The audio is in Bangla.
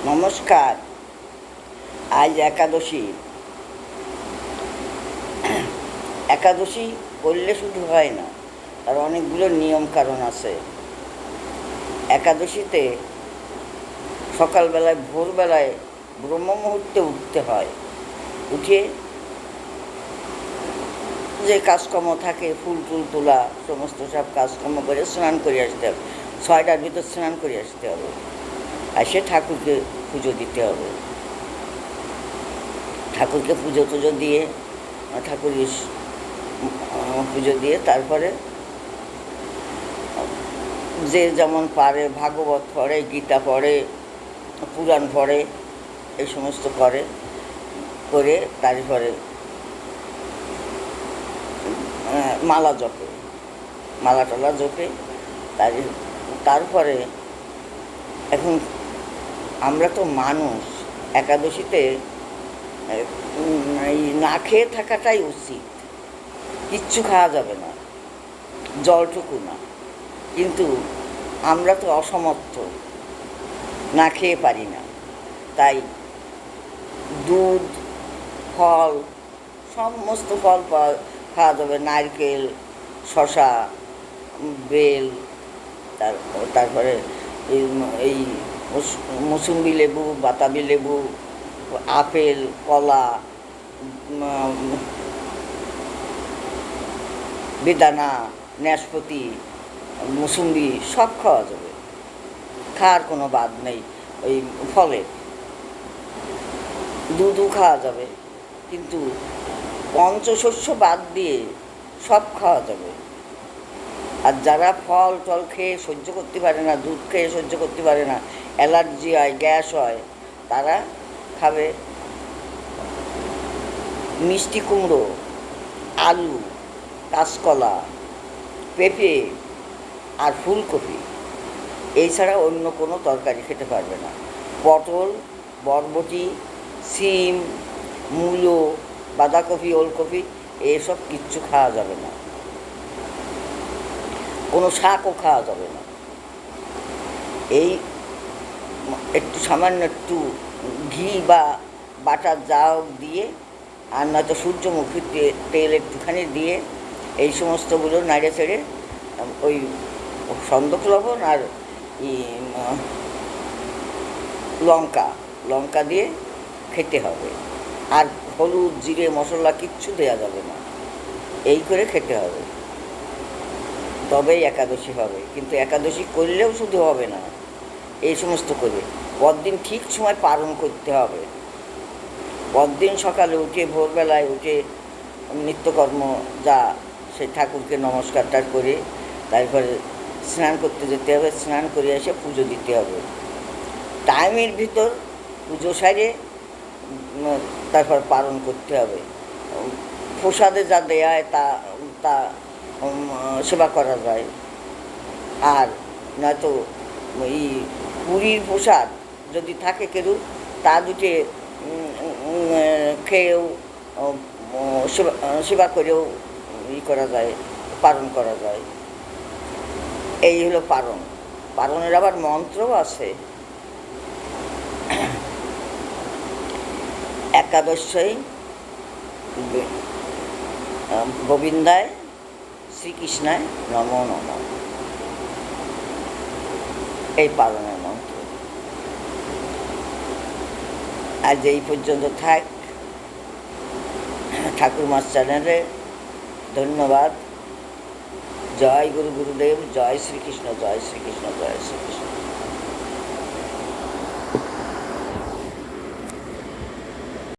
নমস্কার। আজ একাদশী। একাদশী করলে শুধু হয় না, তার অনেকগুলো নিয়ম কারণ আছে। একাদশীতে সকালবেলায় ভোরবেলায় ব্রহ্ম মুহূর্তে উঠতে হয়। উঠে যে কাজকর্ম থাকে, ফুল টুল তোলা, সমস্ত সব কাজকর্ম করে স্নান করে আসতে হবে। 6টার ভিতর স্নান করে আসতে হবে। এসে ঠাকুরকে পুজো দিতে হবে। ঠাকুরকে পুজো টুজো দিয়ে ঠাকুরের পুজো দিয়ে তারপরে যে যেমন পারে ভাগবত পড়ে, গীতা পড়ে, পুরাণ পড়ে, এই সমস্ত করে তারপরে মালা জপে, মালা টালা জপে। তারপরে এখন আমরা তো মানুষ, একাদশীতে এই না খেয়ে থাকাটাই উচিত। কিচ্ছু খাওয়া যাবে না, জলটুকু না। কিন্তু আমরা তো অসমর্থ, না খেয়ে পারি না। তাই দুধ, ফল, সমস্ত ফল খাওয়া যাবে। নারকেল, শশা, বেল, তারপরে এই মৌসুম্বি লেবু, বাতাবি লেবু, আপেল, কলা, বেদানা, নাশপাতি, মৌসুম্বি সব খাওয়া যাবে। খাওয়ার কোনো বাদ নেই। ওই ফলে দুধও খাওয়া যাবে, কিন্তু পঞ্চশস্য বাদ দিয়ে সব খাওয়া যাবে। আর যারা ফল টল খেয়ে সহ্য করতে পারে না, দুধ খেয়ে সহ্য করতে পারে না, অ্যালার্জি হয়, গ্যাস হয়, তারা খাবে মিষ্টি কুমড়ো, আলু, কাঁচকলা, পেঁপে আর ফুলকপি। এছাড়া অন্য কোনো তরকারি খেতে পারবে না। পটল, বরবটি, সিম, মূলো, বাঁধাকপি, ওলকপি এসব কিচ্ছু খাওয়া যাবে না। কোনো শাকও খাওয়া যাবে না। এই একটু সামান্য একটু ঘি বা বাটার জাউ দিয়ে, আর নয়তো সূর্যমুখী তেল একটুখানি দিয়ে এই সমস্তগুলো নাড়ে চেড়ে ওই সন্দক লবণ আর লঙ্কা দিয়ে খেতে হবে। আর হলুদ, জিরে, মশলা কিচ্ছু দেওয়া যাবে না। এই করে খেতে হবে, তবেই একাদশী হবে। কিন্তু একাদশী করলেও শুধু হবে না, এই সমস্ত করে পরদিন ঠিক সময় পালন করতে হবে। পরদিন সকালে উঠে, ভোরবেলায় উঠে নিত্যকর্ম যা, সে ঠাকুরকে নমস্কারটা করে তারপরে স্নান করতে যেতে হবে। স্নান করে এসে পুজো দিতে হবে। টাইমের ভিতর পুজো সারে তারপর পালন করতে হবে। প্রসাদে যা দেয়া হয় তা সেবা করা যায়। আর নয়তো এই পুরীর প্রসাদ যদি থাকে কেউ, তা দুটে খেয়েও সেবা করেও করা যায়, পালন করা যায়। এই হলো পালন। পালনের আবার মন্ত্রও আছে। একাদশী গোবিন্দায় শ্রীকৃষ্ণায় নমো নমঃ, এই পালনের মন্ত্র। আজ এই পর্যন্ত থাক। ঠাকুরমার চ্যানেলে ধন্যবাদ। জয় গুরু গুরুদেব, জয় শ্রীকৃষ্ণ, জয় শ্রীকৃষ্ণ, জয়।